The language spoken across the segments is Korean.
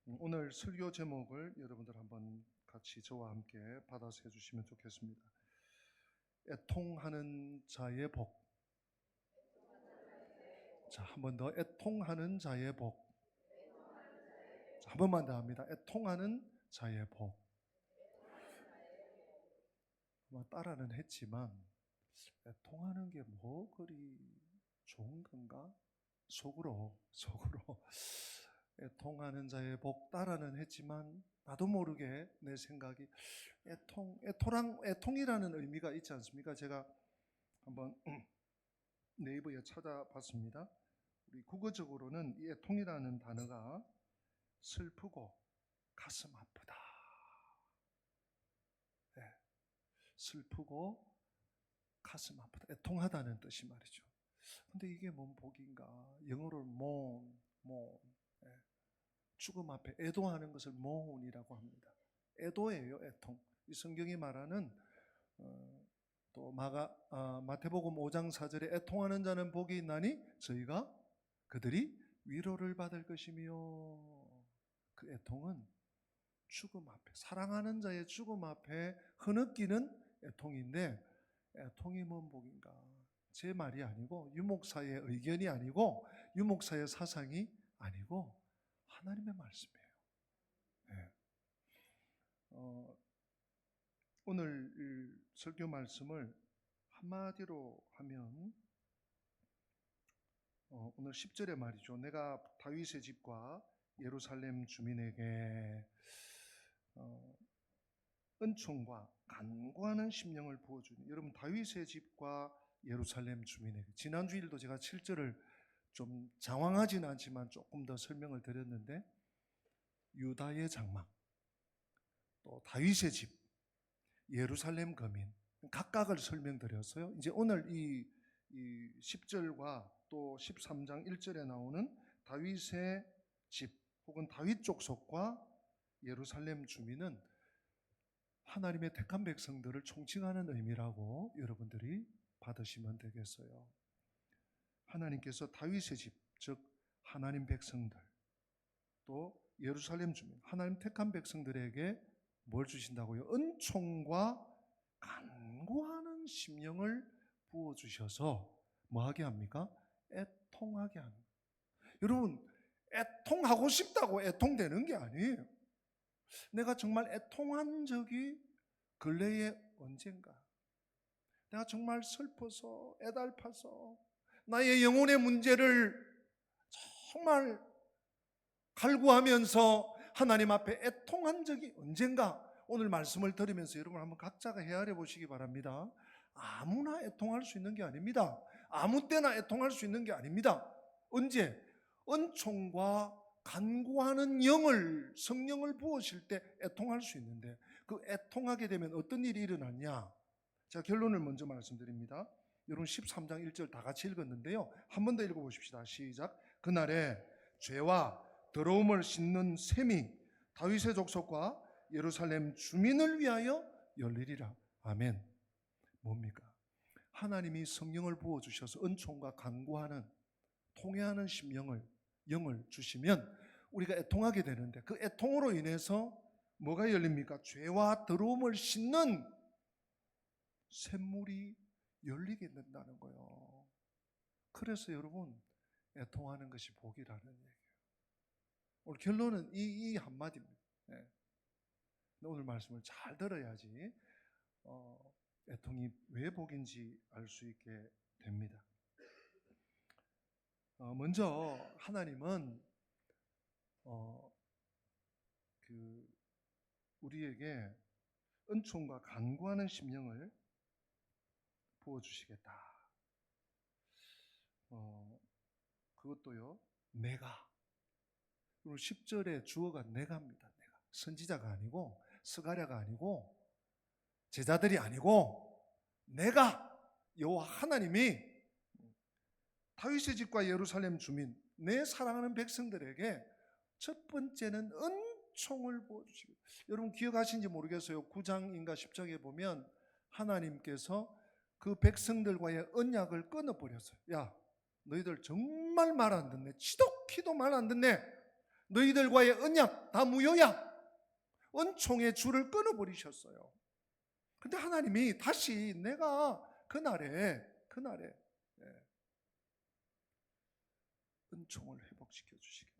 오늘 설교 제목을 여러분들 한번 같이 저와 함께 받아서 해주시면 좋겠습니다. 애통하는 자의 복. 자, 한 번 더. 애통하는 자의 복. 자, 한 번만 더 합니다. 애통하는 자의 복. 따라는 했지만 애통하는 게 뭐 그리 좋은 건가? 속으로 애통하는 자의 복 따라는 했지만 나도 모르게 내 생각이 애통이라는 의미가 있지 않습니까? 제가 한번 네이버에 찾아봤습니다. 우리 국어적으로는 이 애통이라는 단어가 슬프고 가슴 아프다. 네, 슬프고 가슴 아프다. 애통하다는 뜻이 말이죠. 근데 이게 뭔 복인가? 영어로 mourn. 네. 죽음 앞에 애도하는 것을 mourn이라고 합니다. 애도예요, 애통. 이 성경이 말하는 또 마태복음 5장 4절에 애통하는 자는 복이 있나니 저희가 그들이 위로를 받을 것이며, 그 애통은 죽음 앞에, 사랑하는 자의 죽음 앞에 흐느끼는 애통인데, 애통이 뭔 복인가? 제 말이 아니고 유목사의 의견이 아니고 유목사의 사상이 아니고 하나님의 말씀이에요. 네. 오늘 설교 말씀을 한마디로 하면 오늘 10절에 말이죠. 내가 다윗의 집과 예루살렘 주민에게 은총과 간구하는 심령을 부어주니, 여러분 다윗의 집과 예루살렘 주민에게, 지난주일도 제가 7절을 좀 장황하지는 않지만 조금 더 설명을 드렸는데, 유다의 장막, 또 다윗의 집, 예루살렘 거민 각각을 설명드렸어요. 이제 오늘 이 10절과 또 13장 1절에 나오는 다윗의 집 혹은 다윗 족속과 예루살렘 주민은 하나님의 택한 백성들을 총칭하는 의미라고 여러분들이 받으시면 되겠어요. 하나님께서 다윗의 집, 즉 하나님 백성들, 또 예루살렘 주민, 하나님 택한 백성들에게 뭘 주신다고요? 은총과 간구하는 심령을 부어주셔서 뭐하게 합니까? 애통하게 합니다. 여러분, 애통하고 싶다고 애통되는 게 아니에요. 내가 정말 애통한 적이 근래에 언젠가, 내가 정말 슬퍼서 애달파서 나의 영혼의 문제를 정말 갈구하면서 하나님 앞에 애통한 적이 언젠가, 오늘 말씀을 들으면서 여러분 한번 각자가 헤아려 보시기 바랍니다. 아무나 애통할 수 있는 게 아닙니다. 아무 때나 애통할 수 있는 게 아닙니다. 언제? 은총과 간구하는 성령을 부으실 때 애통할 수 있는데, 그 애통하게 되면 어떤 일이 일어났냐? 제가 결론을 먼저 말씀드립니다. 여러분 13장 1절 다 같이 읽었는데요, 한 번 더 읽어보십시다. 시작. 그날에 죄와 더러움을 씻는 셈이 다윗의 족속과 예루살렘 주민을 위하여 열리리라. 아멘. 뭡니까? 하나님이 성령을 부어주셔서 은총과 간구하는, 통회하는 영을 주시면 우리가 애통하게 되는데, 그 애통으로 인해서 뭐가 열립니까? 죄와 더러움을 씻는 샘물이 열리게 된다는 거예요. 그래서 여러분, 애통하는 것이 복이라는 얘기예요. 오늘 결론은 이 한마디입니다. 네. 오늘 말씀을 잘 들어야지 애통이 왜 복인지 알 수 있게 됩니다. 먼저 하나님은 우리에게 은총과 간구하는 심령을 부어주시겠다. 그것도요, 내가. 그리고 10절의 주어가 내가입니다. 내가. 선지자가 아니고 스가랴가 아니고 제자들이 아니고 내가, 여호와 하나님이 다윗의 집과 예루살렘 주민, 내 사랑하는 백성들에게 첫 번째는 은총을 부어주시고, 여러분 기억하신지 모르겠어요. 9장인가 10장에 보면 하나님께서 그 백성들과의 언약을 끊어버렸어요. 야, 너희들 정말 말 안 듣네. 지독히도 말 안 듣네. 너희들과의 언약 다 무효야. 은총의 줄을 끊어버리셨어요. 근데 하나님이 다시 내가 그날에 은총을 회복시켜 주시겠다.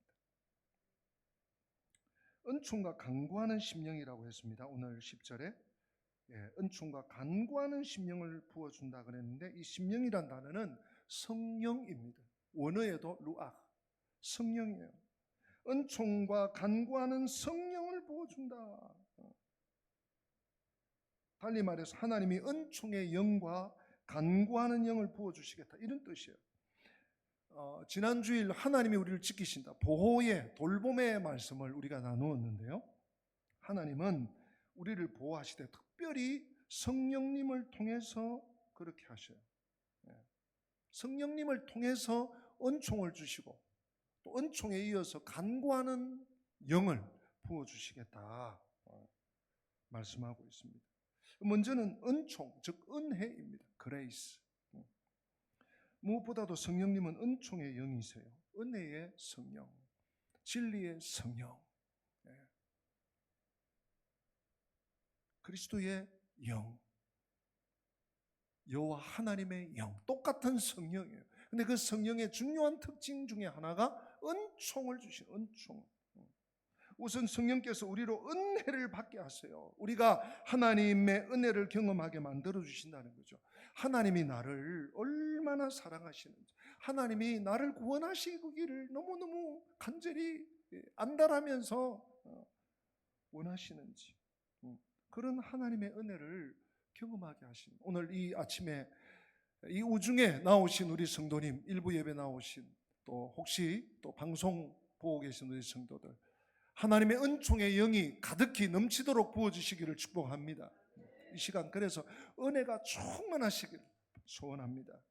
은총과 간구하는 심령이라고 했습니다. 오늘 10절에 은총과 간구하는 심령을 부어준다 그랬는데, 이 심령이란 단어는 성령입니다. 원어에도 루악, 성령이에요. 은총과 간구하는 성령을 부어준다. 달리 말해서 하나님이 은총의 영과 간구하는 영을 부어주시겠다, 이런 뜻이에요. 지난주일 하나님이 우리를 지키신다, 보호의 돌봄의 말씀을 우리가 나누었는데요, 하나님은 우리를 보호하시되 특별히 성령님을 통해서 그렇게 하셔요. 성령님을 통해서 은총을 주시고 또 은총에 이어서 간구하는 영을 부어주시겠다 말씀하고 있습니다. 먼저는 은총, 즉 은혜입니다. 그레이스. 무엇보다도 성령님은 은총의 영이세요. 은혜의 성령, 진리의 성령, 그리스도의 영, 여호와 하나님의 영, 똑같은 성령이에요. 근데 그 성령의 중요한 특징 중에 하나가 은총을 주신 은총. 우선 성령께서 우리로 은혜를 받게 하세요. 우리가 하나님의 은혜를 경험하게 만들어 주신다는 거죠. 하나님이 나를 얼마나 사랑하시는지, 하나님이 나를 구원하시기를 너무너무 간절히 안달하면서 원하시는지, 그런 하나님의 은혜를 경험하게 하신, 오늘 이 아침에 이 우중에 나오신 우리 성도님, 일부 예배 나오신, 또 혹시 또 방송 보고 계신 우리 성도들, 하나님의 은총의 영이 가득히 넘치도록 부어주시기를 축복합니다. 이 시간 그래서 은혜가 충만하시기를 소원합니다.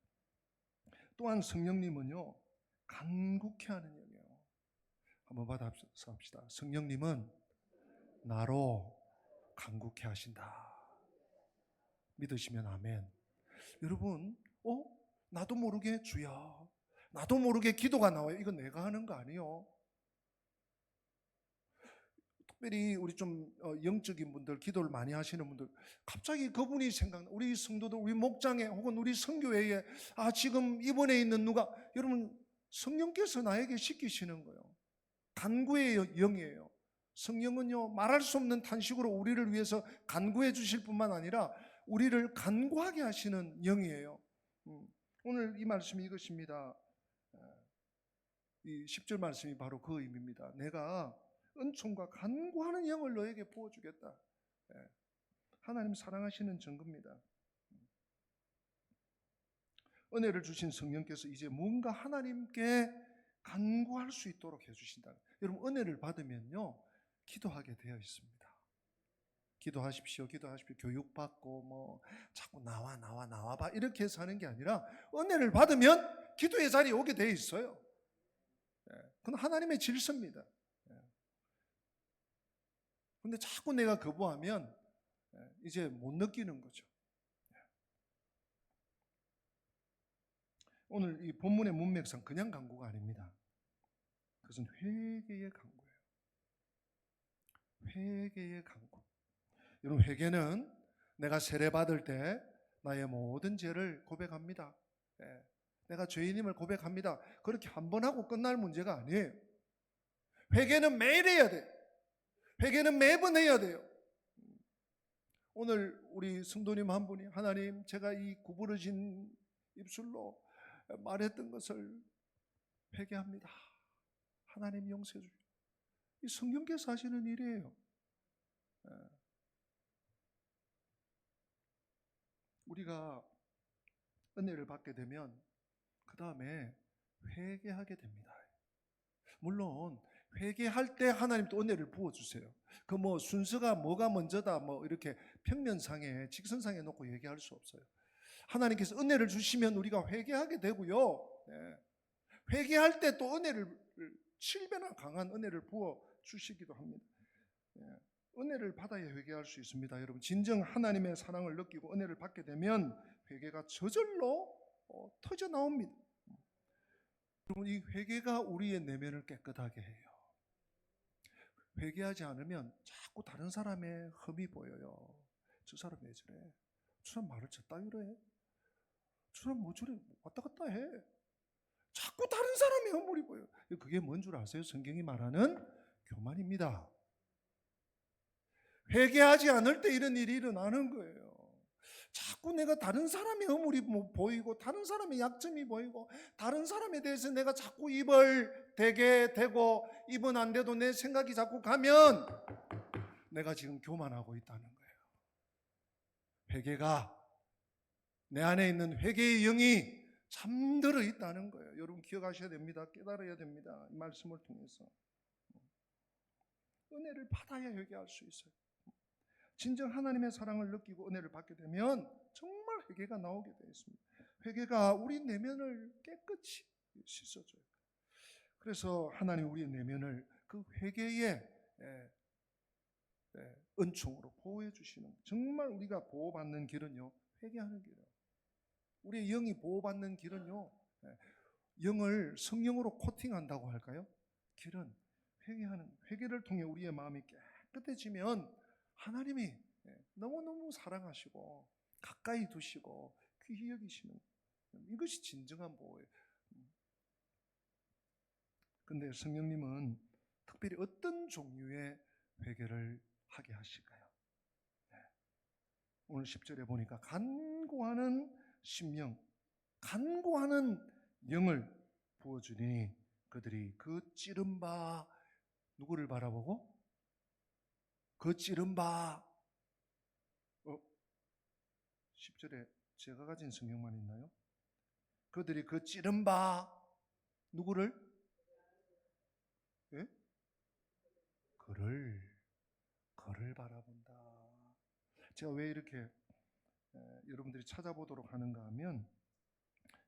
또한 성령님은요, 간구케 하는 영이에요. 한번 받아서 합시다. 성령님은 나로 간구케 하신다. 믿으시면 아멘. 여러분, 나도 모르게 주여, 나도 모르게 기도가 나와요. 이건 내가 하는 거 아니에요. 특별히 우리 좀 영적인 분들, 기도를 많이 하시는 분들, 갑자기 그분이 생각나. 우리 성도들, 우리 목장에 혹은 우리 성교회에 지금 입원해 있는 누가, 여러분 성령께서 나에게 시키시는 거예요. 간구의 영이에요. 성령은요, 말할 수 없는 탄식으로 우리를 위해서 간구해 주실 뿐만 아니라 우리를 간구하게 하시는 영이에요. 오늘 이 말씀이 이것입니다. 이 10절 말씀이 바로 그 의미입니다. 내가 은총과 간구하는 영을 너에게 부어주겠다. 하나님 사랑하시는 증거입니다. 은혜를 주신 성령께서 이제 뭔가 하나님께 간구할 수 있도록 해주신다. 여러분, 은혜를 받으면요, 기도하게 되어 있습니다. 기도하십시오, 기도하십시오. 교육받고 자꾸 나와봐 이렇게 해서 하는 게 아니라, 은혜를 받으면 기도의 자리에 오게 되어 있어요. 그건 하나님의 질서입니다. 근데 자꾸 내가 거부하면 이제 못 느끼는 거죠. 오늘 이 본문의 문맥상 그냥 간구가 아닙니다. 그것은 회개의 간구예요. 회개의 간구. 여러분, 회개는 내가 세례받을 때 나의 모든 죄를 고백합니다. 내가 죄인임을 고백합니다. 그렇게 한 번 하고 끝날 문제가 아니에요. 회개는 매일 해야 돼요. 회개는 매번 해야 돼요. 오늘 우리 성도님 한 분이, 하나님, 제가 이 구부러진 입술로 말했던 것을 회개합니다. 하나님 용서해 주세요. 이 성령께서 하시는 일이에요. 우리가 은혜를 받게 되면 그 다음에 회개하게 됩니다. 물론 회개할 때 하나님 또 은혜를 부어주세요. 그 순서가 뭐가 먼저다 이렇게 평면상에, 직선상에 놓고 얘기할 수 없어요. 하나님께서 은혜를 주시면 우리가 회개하게 되고요. 회개할 때 또 은혜를 7배나 강한 은혜를 부어 주시기도 합니다. 은혜를 받아야 회개할 수 있습니다. 여러분, 진정 하나님의 사랑을 느끼고 은혜를 받게 되면 회개가 저절로 터져 나옵니다. 여러분, 이 회개가 우리의 내면을 깨끗하게 해요. 회개하지 않으면 자꾸 다른 사람의 흠이 보여요. 저 사람 왜 저래? 저 사람 말을 저따 이래? 저 사람 뭐 저래? 왔다 갔다 해? 자꾸 다른 사람의 허물이 보여요. 그게 뭔 줄 아세요? 성경이 말하는 교만입니다. 회개하지 않을 때 이런 일이 일어나는 거예요. 자꾸 내가 다른 사람의 허물이 보이고 다른 사람의 약점이 보이고 다른 사람에 대해서 내가 자꾸 입을 대게 되고 입은 안 돼도 내 생각이 자꾸 가면 내가 지금 교만하고 있다는 거예요. 회개가 내 안에 있는 회개의 영이 잠들어 있다는 거예요. 여러분 기억하셔야 됩니다. 깨달아야 됩니다. 이 말씀을 통해서 은혜를 받아야 회개할 수 있어요. 진정 하나님의 사랑을 느끼고 은혜를 받게 되면 정말 회개가 나오게 되어 있습니다. 회개가 우리 내면을 깨끗이 씻어줘요. 그래서 하나님 우리 내면을 그 회개의 은총으로 보호해 주시는, 정말 우리가 보호받는 길은요, 회개하는 길이에요. 우리의 영이 보호받는 길은요, 영을 성령으로 코팅한다고 할까요? 길은 회개하는, 회개를 통해 우리의 마음이 깨끗해지면 하나님이 너무너무 사랑하시고 가까이 두시고 귀히 여기시는, 이것이 진정한 보호예요. 근데 성령님은 특별히 어떤 종류의 회개를 하게 하실까요? 오늘 10절에 보니까 간구하는 심령, 간구하는 영을 부어주니 그들이 그 찌른 바, 누구를 바라보고? 그 찌른 바, 10절에 제가 가진 성경만 있나요? 그들이 그 찌른 바, 누구를? 예? 그를 바라본다. 제가 왜 이렇게 여러분들이 찾아보도록 하는가 하면,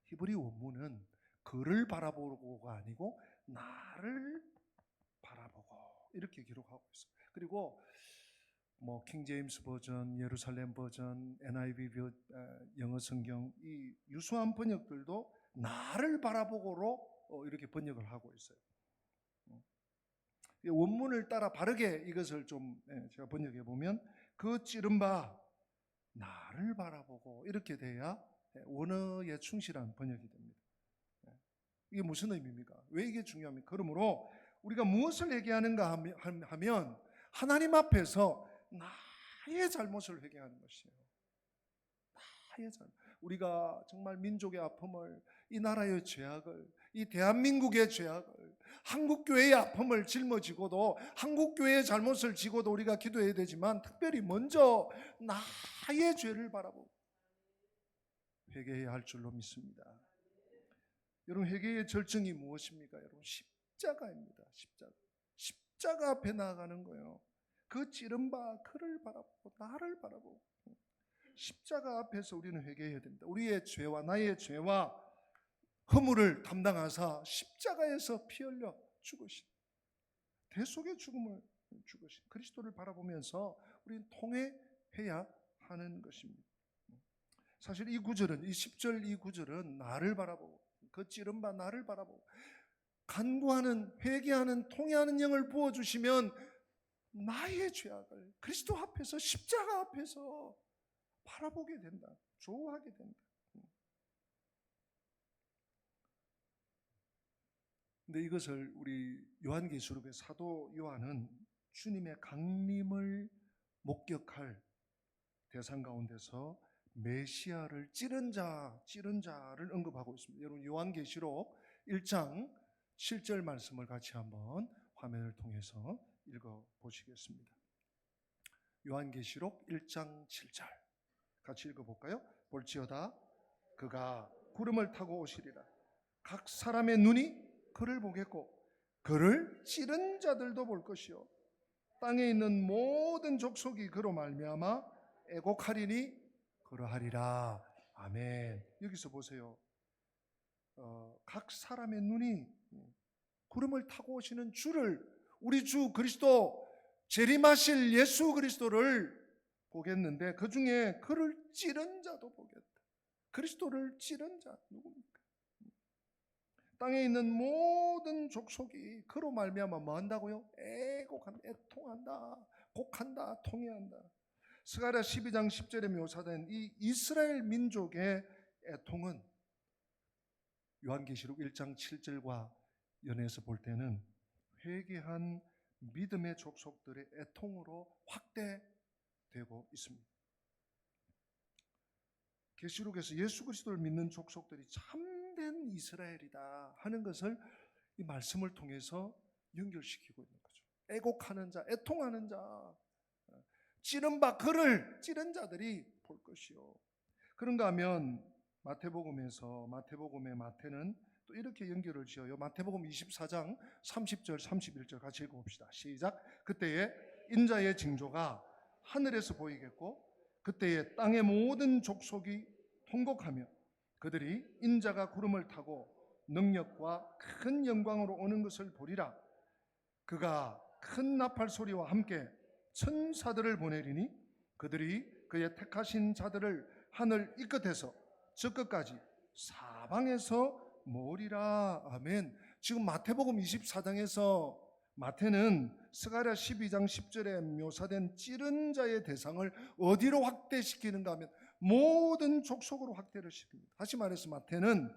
히브리 원문은 그를 바라보고가 아니고 나를 바라보고 이렇게 기록하고 있어요. 그리고 뭐 킹제임스 버전, 예루살렘 버전, NIV 영어 성경, 이 유수한 번역들도 나를 바라보고로 이렇게 번역을 하고 있어요. 원문을 따라 바르게 이것을 좀 제가 번역해 보면 그 찌른 바 나를 바라보고 이렇게 돼야 원어에 충실한 번역이 됩니다. 이게 무슨 의미입니까? 왜 이게 중요합니까? 그러므로 우리가 무엇을 얘기하는가 하면 하나님 앞에서 나의 잘못을 회개하는 것이에요. 나의 잘못. 우리가 정말 민족의 아픔을, 이 나라의 죄악을, 이 대한민국의 죄악을, 한국교회의 아픔을 짊어지고도, 한국교회의 잘못을 지고도 우리가 기도해야 되지만 특별히 먼저 나의 죄를 바라보고 회개해야 할 줄로 믿습니다. 여러분, 회개의 절정이 무엇입니까? 여러분, 십자가입니다. 십자가 앞에 나아가는 거예요. 그 찌른 바 그를 바라보고 나를 바라보고 십자가 앞에서 우리는 회개해야 됩니다. 우리의 죄와 나의 죄와 허물을 담당하사 십자가에서 피 흘려 죽으신, 대속의 죽음을 죽으신 그리스도를 바라보면서 우리는 통회해야 하는 것입니다. 사실 이 구절은, 이 10절 이 구절은 나를 바라보고, 그 찌른 바 나를 바라보고 간구하는, 회개하는, 통회하는 영을 부어주시면 나의 죄악을 그리스도 앞에서, 십자가 앞에서 바라보게 된다, 좋아하게 된다. 근데 이것을 우리 요한계시록의 사도 요한은 주님의 강림을 목격할 대상 가운데서 메시아를 찌른 자를 언급하고 있습니다. 여러분, 요한계시록 1장 7절 말씀을 같이 한번 화면을 통해서 읽어보시겠습니다. 요한계시록 1장 7절 같이 읽어볼까요? 볼지어다 그가 구름을 타고 오시리라. 각 사람의 눈이 그를 보겠고 그를 찌른 자들도 볼 것이요 땅에 있는 모든 족속이 그로 말미암아 애곡하리니 그러하리라. 아멘. 여기서 보세요. 각 사람의 눈이 구름을 타고 오시는 주를, 우리 주 그리스도, 재림하실 예수 그리스도를 보겠는데 그 중에 그를 찌른 자도 보겠다. 그리스도를 찌른 자 누굽니까? 땅에 있는 모든 족속이 그로 말미암아 뭐 한다고요? 애곡한다, 애통한다, 곡한다, 통회한다. 스가랴 12장 10절에 묘사된 이 이스라엘 민족의 애통은 요한계시록 1장 7절과 연해서 볼 때는 회개한 믿음의 족속들의 애통으로 확대되고 있습니다. 계시록에서 예수 그리스도를 믿는 족속들이 참된 이스라엘이다 하는 것을 이 말씀을 통해서 연결시키고 있는 거죠. 애곡하는 자, 애통하는 자, 찌른 바 그를 찌른 자들이 볼 것이요. 그런가 하면 마태복음의 마태는 또 이렇게 연결을 지어요. 마태복음 24장 30절 31절 같이 읽어봅시다. 시작. 그때에 인자의 징조가 하늘에서 보이겠고 그때에 땅의 모든 족속이 통곡하며 그들이 인자가 구름을 타고 능력과 큰 영광으로 오는 것을 보리라. 그가 큰 나팔 소리와 함께 천사들을 보내리니 그들이 그의 택하신 자들을 하늘 이 끝에서 저 끝까지 사방에서 모으리라. 아멘. 지금 마태복음 24장에서 마태는 스가랴 12장 10절에 묘사된 찌른 자의 대상을 어디로 확대시키는가 하면 모든 족속으로 확대를 시킵니다. 다시 말해서 마태는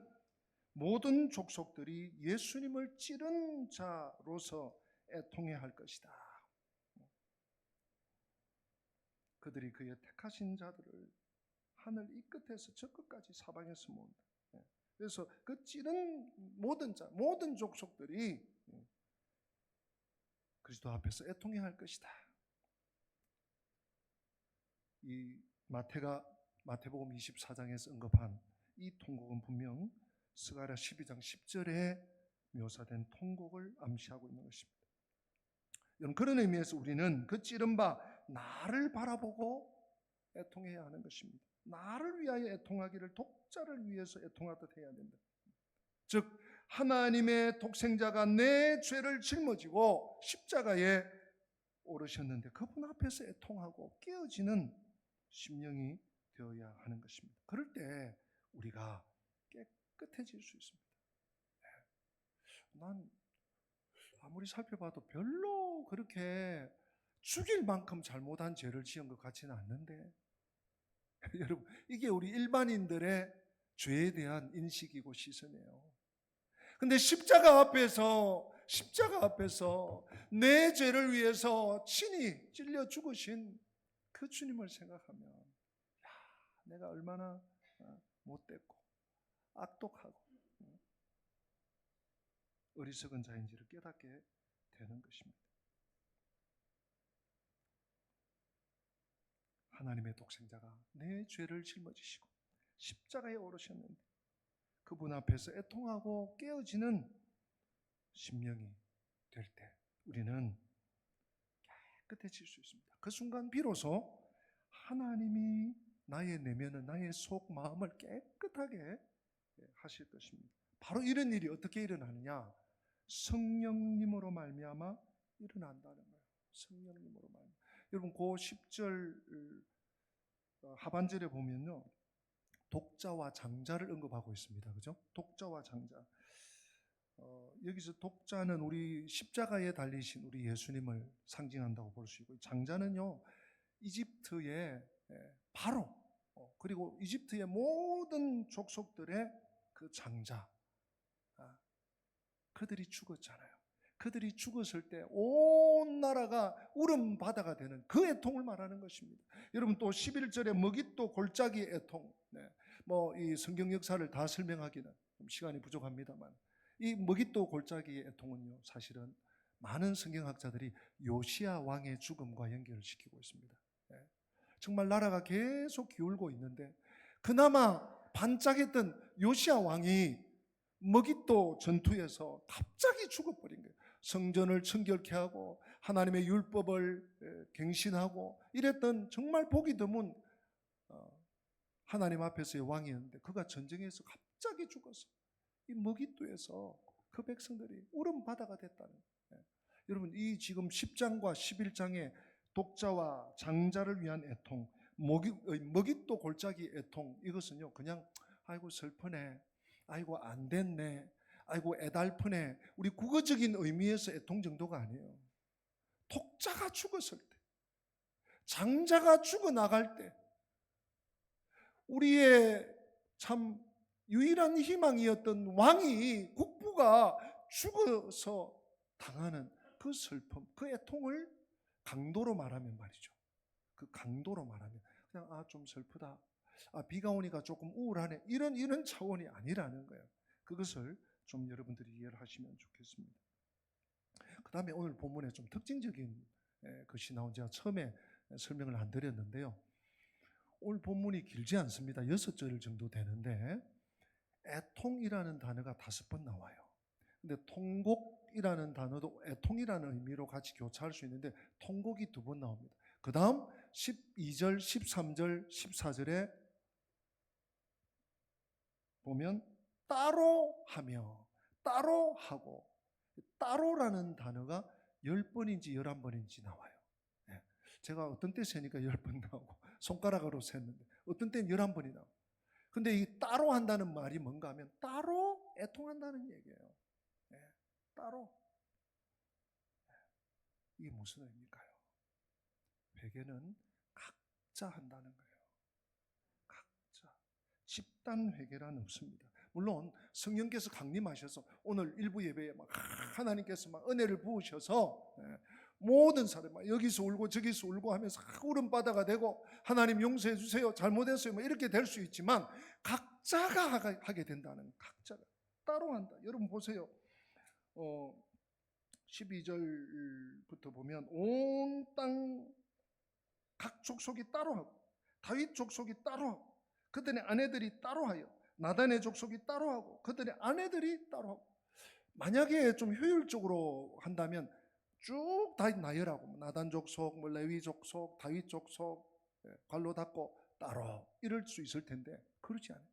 모든 족속들이 예수님을 찌른 자로서 애통해야 할 것이다. 그들이 그의 택하신 자들을 하늘 이 끝에서 저 끝까지 사방에서 모은다. 그래서 그 찌른 모든 자, 모든 족속들이 그리스도 앞에서 애통해야 할 것이다. 이 마태복음 24장에서 언급한 이 통곡은 분명 스가랴 12장 10절에 묘사된 통곡을 암시하고 있는 것입니다. 여러분, 그런 의미에서 우리는 그 찌른 바 나를 바라보고 애통해야 하는 것입니다. 나를 위하여 애통하기를 독자를 위해서 애통하듯 해야 된다. 즉 하나님의 독생자가 내 죄를 짊어지고 십자가에 오르셨는데 그분 앞에서 애통하고 깨어지는 심령이 되어야 하는 것입니다. 그럴 때 우리가 깨끗해질 수 있습니다. 난 아무리 살펴봐도 별로 그렇게 죽일 만큼 잘못한 죄를 지은 것 같지는 않는데 여러분, 이게 우리 일반인들의 죄에 대한 인식이고 시선이에요. 근데 십자가 앞에서 내 죄를 위해서 친히 찔려 죽으신 그 주님을 생각하면 내가 얼마나 못됐고 악독하고 어리석은 자인지를 깨닫게 되는 것입니다. 하나님의 독생자가 내 죄를 짊어지시고 십자가에 오르셨는데 그분 앞에서 애통하고 깨어지는 심령이 될 때 우리는 깨끗해질 수 있습니다. 그 순간 비로소 하나님이 나의 내면은 나의 속 마음을 깨끗하게 하실 것입니다. 바로 이런 일이 어떻게 일어나느냐? 성령님으로 말미암아 일어난다는 거예요. 성령님으로 말미암아. 여러분, 그 10절 하반절에 보면요, 독자와 장자를 언급하고 있습니다. 그죠? 독자와 장자. 여기서 독자는 우리 십자가에 달리신 우리 예수님을 상징한다고 볼 수 있고, 장자는요, 이집트의 바로 그리고 이집트의 모든 족속들의 그 장자, 그들이 죽었잖아요. 그들이 죽었을 때 온 나라가 울음 바다가 되는 그 애통을 말하는 것입니다. 여러분, 또 11절에 먹잇도 골짜기 애통. 뭐 이 성경 역사를 다 설명하기는 시간이 부족합니다만 이 먹잇도 골짜기의 애통은요, 사실은 많은 성경학자들이 요시야 왕의 죽음과 연결을 시키고 있습니다. 정말 나라가 계속 기울고 있는데 그나마 반짝했던 요시야 왕이 먹잇도 전투에서 갑자기 죽어버린 거예요. 성전을 청결케 하고 하나님의 율법을 갱신하고 이랬던 정말 보기 드문 하나님 앞에서의 왕이었는데 그가 전쟁에서 갑자기 죽어서 이 먹잇도에서 그 백성들이 울음바다가 됐다는 거예요. 여러분, 이 지금 10장과 11장의 독자와 장자를 위한 애통, 먹잇도 골짜기 애통, 이것은요 그냥 아이고 슬프네, 아이고 안 됐네, 아이고 애달프네. 우리 국어적인 의미에서 애통 정도가 아니에요. 독자가 죽었을 때, 장자가 죽어나갈 때, 우리의 참 유일한 희망이었던 왕이, 국부가 죽어서 당하는 그 슬픔, 그 애통을 강도로 말하면 말이죠. 그 강도로 말하면 그냥 좀 슬프다. 비가 오니까 조금 우울하네. 이런 차원이 아니라는 거예요. 그것을 좀 여러분들이 이해를 하시면 좋겠습니다. 그 다음에 오늘 본문에 좀 특징적인 것이 나온, 제가 처음에 설명을 안 드렸는데요. 오늘 본문이 길지 않습니다. 6절 정도 되는데 애통이라는 단어가 5번 나와요. 근데 통곡이라는 단어도 애통이라는 의미로 같이 교차할 수 있는데 통곡이 2번 나옵니다. 그 다음 12절, 13절, 14절에 보면 따로 하며, 따로 하고, 따로라는 단어가 10번인지 11번인지 나와요. 제가 어떤 때 세니까 10번 나오고 손가락으로 셌는데 어떤 때는 11번이 나오고. 근데 이 따로 한다는 말이 뭔가 하면 따로 애통한다는 얘기예요. 따로. 이게 무슨 의미일까요? 회개는 각자 한다는 거예요. 각자. 집단 회개란 없습니다. 물론 성령께서 강림하셔서 오늘 일부 예배에 막 하나님께서 막 은혜를 부으셔서 모든 사람 막 여기서 울고 저기서 울고 하면서 울음바다가 되고 하나님 용서해 주세요, 잘못했어요, 뭐 이렇게 될 수 있지만 각자가 하게 된다는, 각자가 따로 한다. 여러분 보세요. 12절부터 보면 온 땅 각 족속이 따로 하고 다윗 족속이 따로 하고 그들의 아내들이 따로 하여 나단의 족속이 따로 하고 그들의 아내들이 따로 하고. 만약에 좀 효율적으로 한다면 쭉 다 나열하고 나단 족속, 레위 족속, 다윗 족속 관로 닫고 따로 이럴 수 있을 텐데 그렇지 않아요.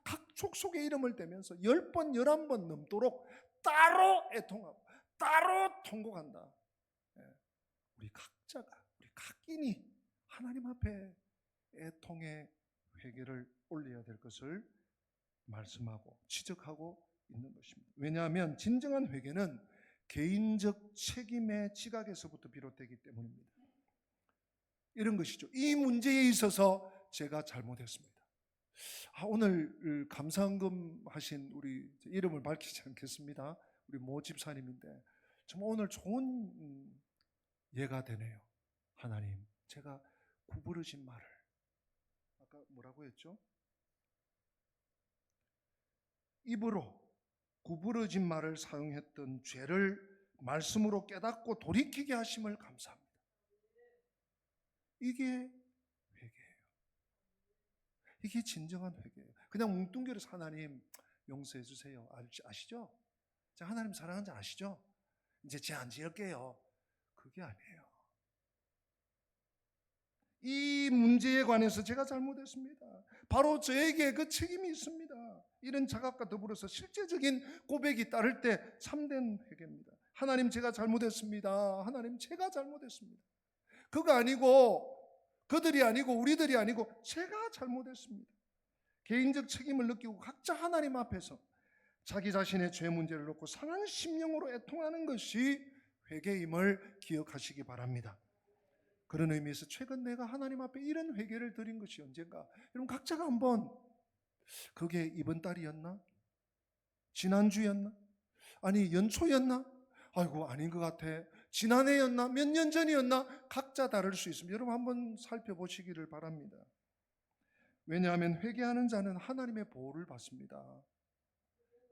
각 족속의 이름을 대면서 10번, 11번 넘도록 따로 애통하고 따로 통곡한다. 우리 각자가, 우리 각인이 하나님 앞에 애통의 회개를 올려야 될 것을 말씀하고 지적하고 있는 것입니다. 왜냐하면 진정한 회개는 개인적 책임의 지각에서부터 비롯되기 때문입니다. 이런 것이죠. 이 문제에 있어서 제가 잘못했습니다. 오늘 감사헌금 하신 우리, 이름을 밝히지 않겠습니다, 우리 모 집사님인데 정말 오늘 좋은 예가 되네요. 하나님, 제가 구부러진 말을, 아까 뭐라고 했죠? 입으로 구부러진 말을 사용했던 죄를 말씀으로 깨닫고 돌이키게 하심을 감사합니다. 이게 회개예요. 이게 진정한 회개예요. 그냥 뭉뚱그려서 하나님 용서해 주세요, 아시죠? 하나님 사랑하는 줄 아시죠? 이제 죄 안 지을게요. 그게 아니에요. 이 문제에 관해서 제가 잘못했습니다. 바로 저에게 그 책임이 있습니다. 이런 자각과 더불어서 실제적인 고백이 따를 때 참된 회개입니다. 하나님, 제가 잘못했습니다. 하나님, 제가 잘못했습니다. 그거 아니고, 그들이 아니고, 우리들이 아니고 제가 잘못했습니다. 개인적 책임을 느끼고 각자 하나님 앞에서 자기 자신의 죄 문제를 놓고 상한 심령으로 애통하는 것이 회개임을 기억하시기 바랍니다. 그런 의미에서 최근 내가 하나님 앞에 이런 회개를 드린 것이 언젠가, 여러분 각자가 한번, 그게 이번 달이었나? 지난주였나? 아니 연초였나? 아이고 아닌 것 같아. 지난해였나? 몇 년 전이었나? 각자 다를 수 있습니다. 여러분 한번 살펴보시기를 바랍니다. 왜냐하면 회개하는 자는 하나님의 보호를 받습니다.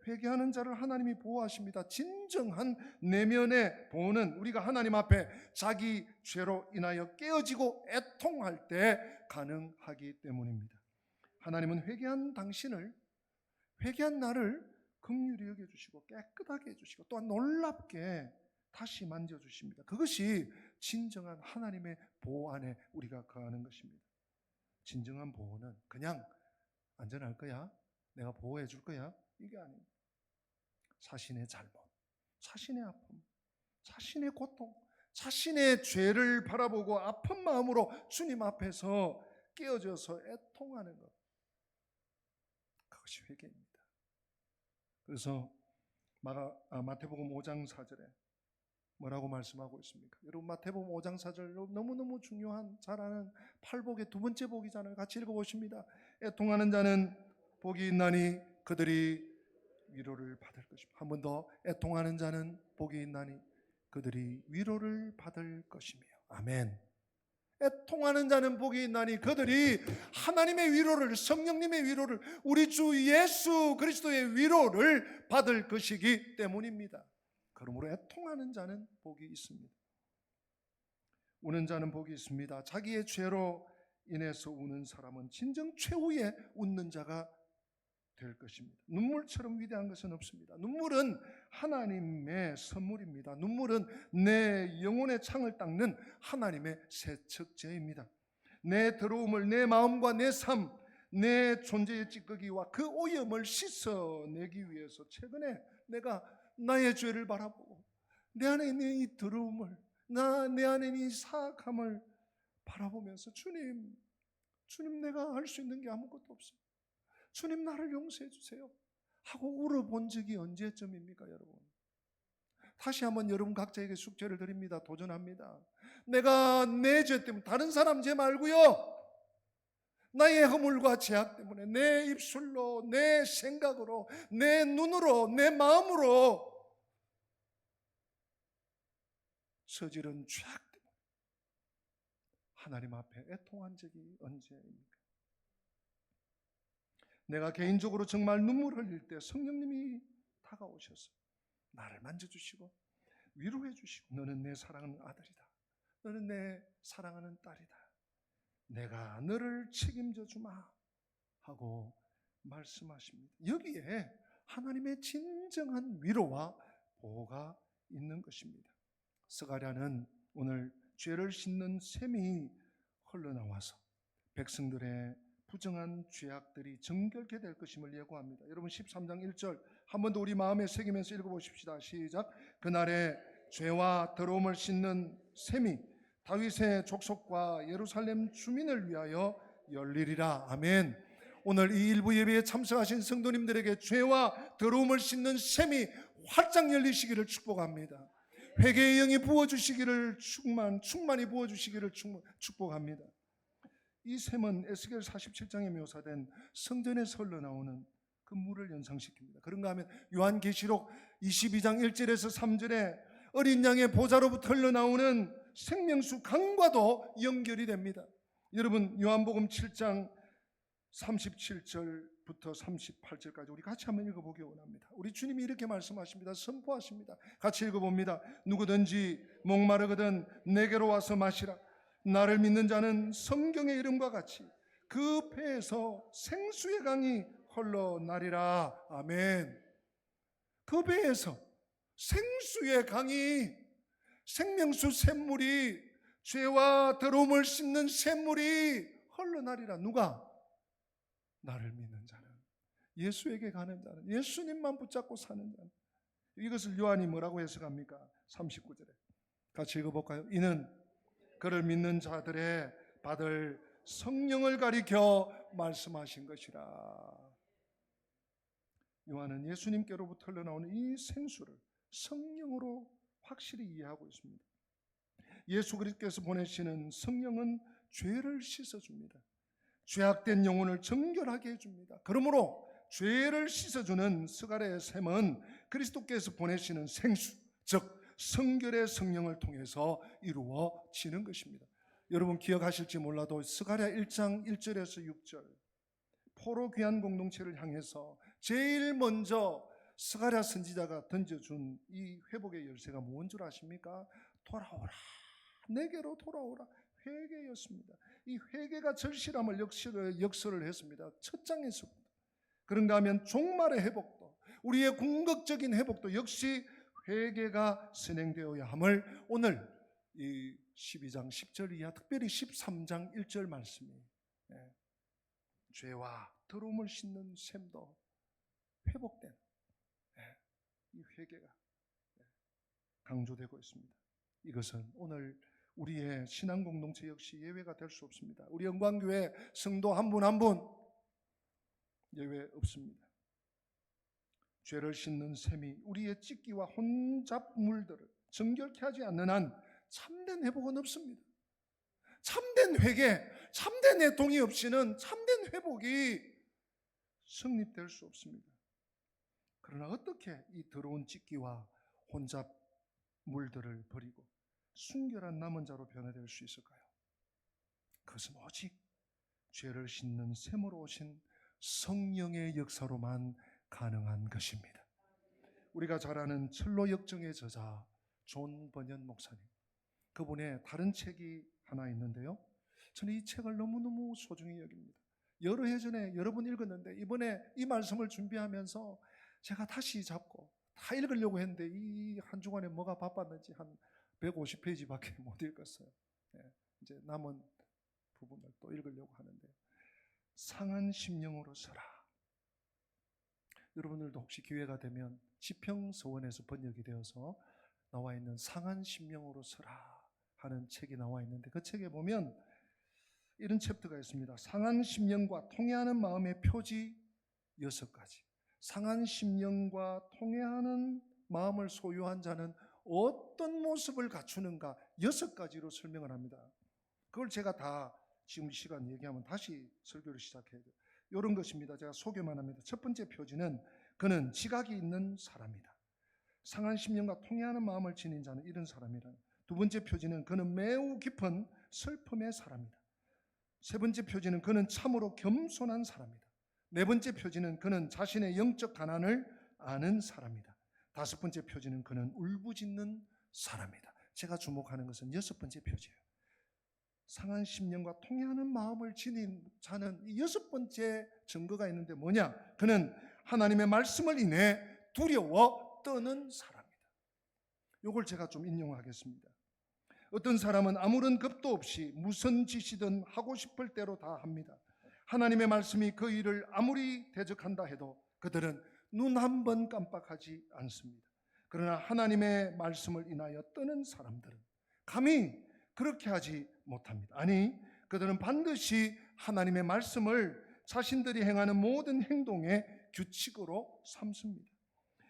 회개하는 자를 하나님이 보호하십니다. 진정한 내면의 보호는 우리가 하나님 앞에 자기 죄로 인하여 깨어지고 애통할 때 가능하기 때문입니다. 하나님은 회개한 당신을, 회개한 나를 긍휼히 여겨주시고 깨끗하게 해주시고 또한 놀랍게 다시 만져주십니다. 그것이 진정한 하나님의 보호 안에 우리가 거하는 것입니다. 진정한 보호는 그냥 안전할 거야, 내가 보호해 줄 거야, 이게 아닙니다. 자신의 잘못, 자신의 아픔, 자신의 고통, 자신의 죄를 바라보고 아픈 마음으로 주님 앞에서 깨어져서 애통하는 것, 그것이 회개입니다. 그래서 마태복음 5장 4절에 뭐라고 말씀하고 있습니까? 여러분 마태복음 5장 4절 너무너무 중요한 잘 아는 팔복의 두 번째 복이잖아요. 같이 읽어보십니다. 애통하는 자는 복이 있나니 그들이 위로를 받을 것입니다. 한 번 더, 애통하는 자는 복이 있나니 그들이 위로를 받을 것이며. 아멘. 애통하는 자는 복이 있나니 그들이 하나님의 위로를, 성령님의 위로를, 우리 주 예수 그리스도의 위로를 받을 것이기 때문입니다. 그러므로 애통하는 자는 복이 있습니다. 우는 자는 복이 있습니다. 자기의 죄로 인해서 우는 사람은 진정 최후의 웃는 자가 될 것입니다. 눈물처럼 위대한 것은 없습니다. 눈물은 하나님의 선물입니다. 눈물은 내 영혼의 창을 닦는 하나님의 세척제입니다. 내 더러움을, 내 마음과 내 삶, 내 존재의 찌꺼기와 그 오염을 씻어내기 위해서 최근에 내가 나의 죄를 바라보고 내 안에 있는 이 더러움을, 내 안에 있는 이 사악함을 바라보면서 주님 내가 할 수 있는 게 아무것도 없어요. 주님 나를 용서해 주세요 하고 울어본 적이 언제쯤입니까 여러분? 다시 한번 여러분 각자에게 숙제를 드립니다. 도전합니다. 내가 내 죄 때문에, 다른 사람 죄 말고요, 나의 허물과 죄악 때문에 내 입술로, 내 생각으로, 내 눈으로, 내 마음으로 저지른 죄악 때문에 하나님 앞에 애통한 적이 언제입니까? 내가 개인적으로 정말 눈물 흘릴 때 성령님이 다가오셔서 나를 만져주시고 위로해 주시고, 너는 내 사랑하는 아들이다, 너는 내 사랑하는 딸이다, 내가 너를 책임져 주마 하고 말씀하십니다. 여기에 하나님의 진정한 위로와 보호가 있는 것입니다. 스가랴는 오늘 죄를 씻는 샘이 흘러나와서 백성들의 부정한 죄악들이 정결케 될 것임을 예고합니다. 여러분 13장 1절 한 번 더 우리 마음에 새기면서 읽어보십시다. 시작. 그날에 죄와 더러움을 씻는 샘이 다윗의 족속과 예루살렘 주민을 위하여 열리리라. 아멘. 오늘 이 일부 예배에 참석하신 성도님들에게 죄와 더러움을 씻는 샘이 활짝 열리시기를 축복합니다. 회개의 영이 부어주시기를 충만히 부어주시기를 축복합니다. 이 샘은 에스겔 47장에 묘사된 성전에서 흘러나오는 그 물을 연상시킵니다. 그런가 하면 요한계시록 22장 1절에서 3절에 어린 양의 보좌로부터 흘러나오는 생명수 강과도 연결이 됩니다. 여러분 요한복음 7장 37절부터 38절까지 우리 같이 한번 읽어보기 원합니다. 우리 주님이 이렇게 말씀하십니다. 선포하십니다. 같이 읽어봅니다. 누구든지 목마르거든 내게로 와서 마시라. 나를 믿는 자는 성경의 이름과 같이 그 배에서 생수의 강이 흘러나리라. 아멘. 그 배에서 생수의 강이, 생명수 샘물이, 죄와 더러움을 씻는 샘물이 흘러나리라. 누가? 나를 믿는 자는, 예수에게 가는 자는, 예수님만 붙잡고 사는 자는. 이것을 요한이 뭐라고 해석합니까? 39절에 같이 읽어볼까요? 이는 그를 믿는 자들의 받을 성령을 가리켜 말씀하신 것이라. 요한은 예수님께로부터 흘러나오는 이 생수를 성령으로 확실히 이해하고 있습니다. 예수 그리스도께서 보내시는 성령은 죄를 씻어줍니다. 죄악된 영혼을 정결하게 해줍니다. 그러므로 죄를 씻어주는 스가랴의 샘은 그리스도께서 보내시는 생수, 즉 성결의 성령을 통해서 이루어지는 것입니다. 여러분 기억하실지 몰라도 스가랴 1장 1절에서 6절 포로 귀한 공동체를 향해서 제일 먼저 스가랴 선지자가 던져준 이 회복의 열쇠가 뭔 줄 아십니까? 돌아오라, 내게로 돌아오라. 회개였습니다. 이 회개가 절실함을 역설을 했습니다. 첫 장에서부터. 그런가 하면 종말의 회복도, 우리의 궁극적인 회복도 역시 회개가 진행되어야 함을 오늘 이 12장 10절 이하, 특별히 13장 1절 말씀이 죄와 더러움을 씻는 샘도 회복된 이 회개가 강조되고 있습니다. 이것은 오늘 우리의 신앙 공동체 역시 예외가 될 수 없습니다. 우리 영광교회 성도 한 분 한 분 예외 없습니다. 죄를 씻는 셈이 우리의 찢기와 혼잡물들을 정결케 하지 않는 한 참된 회복은 없습니다. 참된 회개, 참된 애통이 없이는 참된 회복이 성립될 수 없습니다. 그러나 어떻게 이 더러운 찢기와 혼잡물들을 버리고 순결한 남은 자로 변화될 수 있을까요? 그것은 오직 죄를 씻는 셈으로 오신 성령의 역사로만 가능한 것입니다. 우리가 잘 아는 철로 역정의 저자 존 버년 목사님, 그분의 다른 책이 하나 있는데요, 저는 이 책을 너무너무 소중히 여깁니다. 여러 해 전에 여러 번 읽었는데 이번에 이 말씀을 준비하면서 제가 다시 잡고 다 읽으려고 했는데 이 한 주간에 뭐가 바빴는지 한 150페이지밖에 못 읽었어요. 이제 남은 부분을 또 읽으려고 하는데, 상한 심령으로 서라. 여러분들도 혹시 기회가 되면 지평서원에서 번역이 되어서 나와 있는 상한 심령으로 서라 하는 책이 나와 있는데, 그 책에 보면 이런 챕터가 있습니다. 상한 심령과 통회하는 마음의 표지 6가지. 상한 심령과 통회하는 마음을 소유한 자는 어떤 모습을 갖추는가 6가지로 설명을 합니다. 그걸 제가 다 지금 시간 얘기하면 다시 설교를 시작해야 돼요. 이런 것입니다. 제가 소개만 합니다. 첫 번째 표지는 그는 지각이 있는 사람이다. 상한 심령과 통회하는 마음을 지닌 자는 이런 사람이라. 두 번째 표지는 그는 매우 깊은 슬픔의 사람이다. 세 번째 표지는 그는 참으로 겸손한 사람이다. 네 번째 표지는 그는 자신의 영적 가난을 아는 사람이다. 다섯 번째 표지는 그는 울부짖는 사람이다. 제가 주목하는 것은 6번째 표지예요. 상한 심령과 통회하는 마음을 지닌 자는 이 6번째 증거가 있는데 뭐냐? 그는 하나님의 말씀을 인해 두려워 떠는 사람이다. 이걸 제가 좀 인용하겠습니다. 어떤 사람은 아무런 겁도 없이 무슨 짓이든 하고 싶을 대로 다 합니다. 하나님의 말씀이 그 일을 아무리 대적한다 해도 그들은 눈 한 번 깜빡하지 않습니다. 그러나 하나님의 말씀을 인하여 떠는 사람들은 감히 그렇게 하지 못합니다. 아니, 그들은 반드시 하나님의 말씀을 자신들이 행하는 모든 행동의 규칙으로 삼습니다.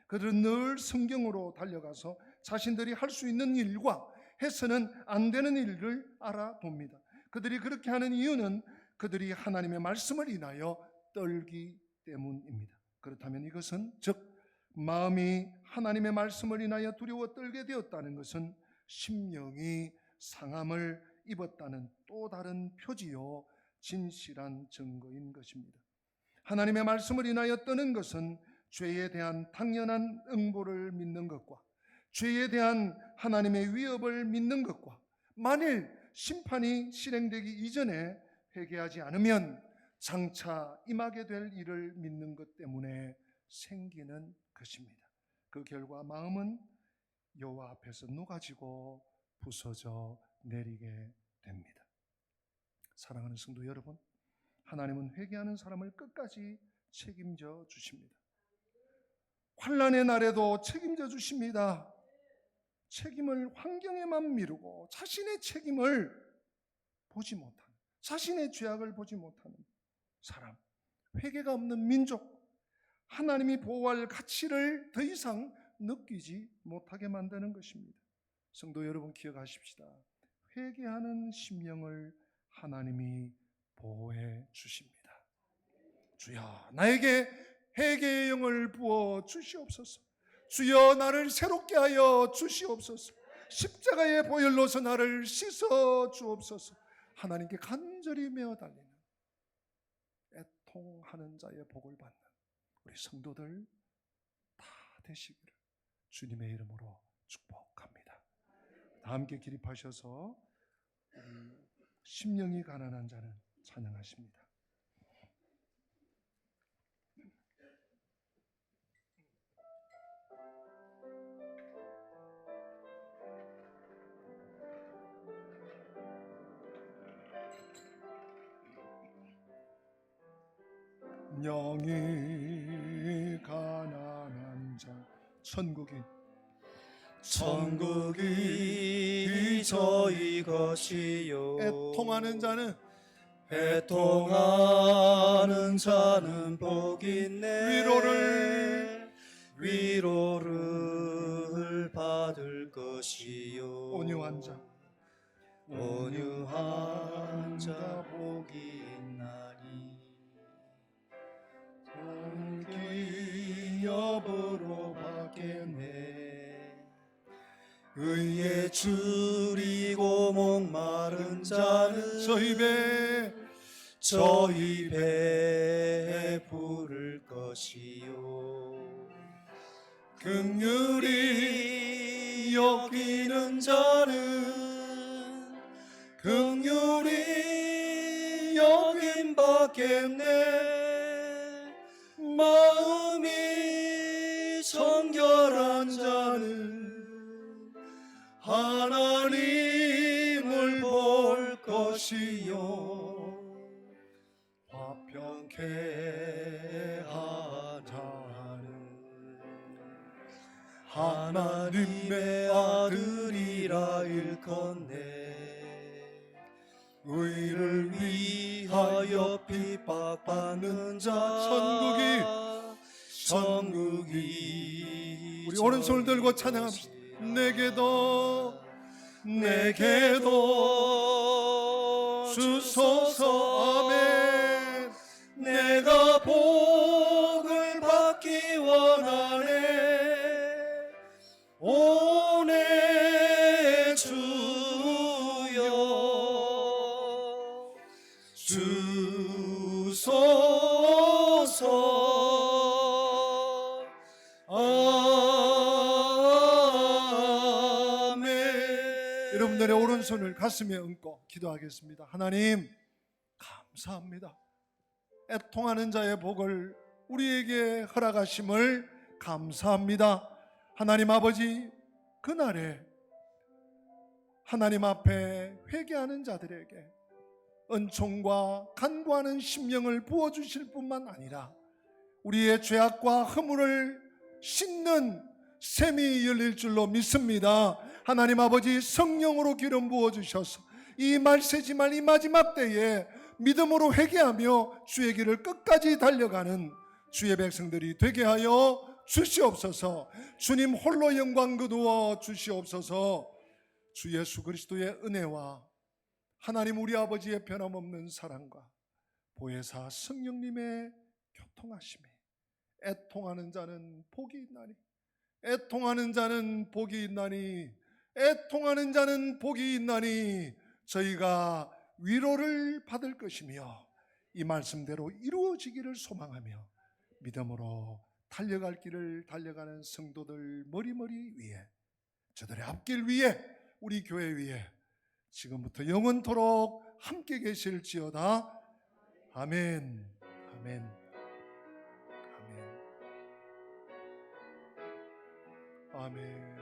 그들은 늘 성경으로 달려가서 자신들이 할 수 있는 일과 해서는 안 되는 일을 알아봅니다. 그들이 그렇게 하는 이유는 그들이 하나님의 말씀을 인하여 떨기 때문입니다. 그렇다면 이것은 즉 마음이 하나님의 말씀을 인하여 두려워 떨게 되었다는 것은 심령이 상함을 입었다는 또 다른 표지요 진실한 증거인 것입니다. 하나님의 말씀을 인하여 떠는 것은 죄에 대한 당연한 응보를 믿는 것과 죄에 대한 하나님의 위협을 믿는 것과 만일 심판이 실행되기 이전에 회개하지 않으면 장차 임하게 될 일을 믿는 것 때문에 생기는 것입니다. 그 결과 마음은 여호와 앞에서 녹아지고 부서져 내리게 됩니다. 사랑하는 성도 여러분, 하나님은 회개하는 사람을 끝까지 책임져 주십니다. 환난의 날에도 책임져 주십니다. 책임을 환경에만 미루고 자신의 책임을 보지 못하는, 자신의 죄악을 보지 못하는 사람, 회개가 없는 민족, 하나님이 보호할 가치를 더 이상 느끼지 못하게 만드는 것입니다. 성도 여러분, 기억하십시다. 회개하는 심령을 하나님이 보호해 주십니다. 주여, 나에게 회개의 영을 부어 주시옵소서. 주여, 나를 새롭게 하여 주시옵소서. 십자가의 보혈로서 나를 씻어 주옵소서. 하나님께 간절히 메어 달리는 애통하는 자의 복을 받는 우리 성도들 다 되시기를 주님의 이름으로 축복합니다. 다 함께 기립하셔서 우리 심령이 가난한 자는 찬양하십니다. 영이 가난한 자 천국이 저희 것이요 애통하는 자는 복이 있네 위로를 받을 것이요 온유한 자 온유한 자 복이 있나니 기업으로 받겠네 의에 줄이고 목마른 자는 저희 배에 부를 것이요 긍휼히 여기는 자는 긍휼히 여김 받겠네 마음이 정결한 자는 하나님을 볼 것이요 화평케 하자는 하나님의 아들이라 일컫네 의를 위하여 핍박받는 자 천국이 우리 오른손을 들고 찬양합시다. 내게도 주소서 아멘 내가 복을 받기 원하네 오네 주여 주소서 아멘 여러분들의 오른손을 가슴에 얹고 기도하겠습니다. 하나님 감사합니다. 애통하는 자의 복을 우리에게 허락하심을 감사합니다. 하나님 아버지 그날에 하나님 앞에 회개하는 자들에게 은총과 간구하는 심령을 부어주실 뿐만 아니라 우리의 죄악과 허물을 씻는 샘이 열릴 줄로 믿습니다. 하나님 아버지 성령으로 기름 부어주셔서 이 말세지만 이 마지막 때에 믿음으로 회개하며 주의 길을 끝까지 달려가는 주의 백성들이 되게 하여 주시옵소서. 주님 홀로 영광 거두어 주시옵소서. 주 예수 그리스도의 은혜와 하나님 우리 아버지의 변함없는 사랑과 보혜사 성령님의 교통하심이 애통하는 자는 복이 있나니 애통하는 자는 복이 있나니 애통하는 자는 복이 있나니 저희가 위로를 받을 것이며 이 말씀대로 이루어지기를 소망하며 믿음으로 달려갈 길을 달려가는 성도들 머리머리 위에 저들의 앞길 위에 우리 교회 위에 지금부터 영원토록 함께 계실지어다. 아멘. 아멘. 아멘. 아멘.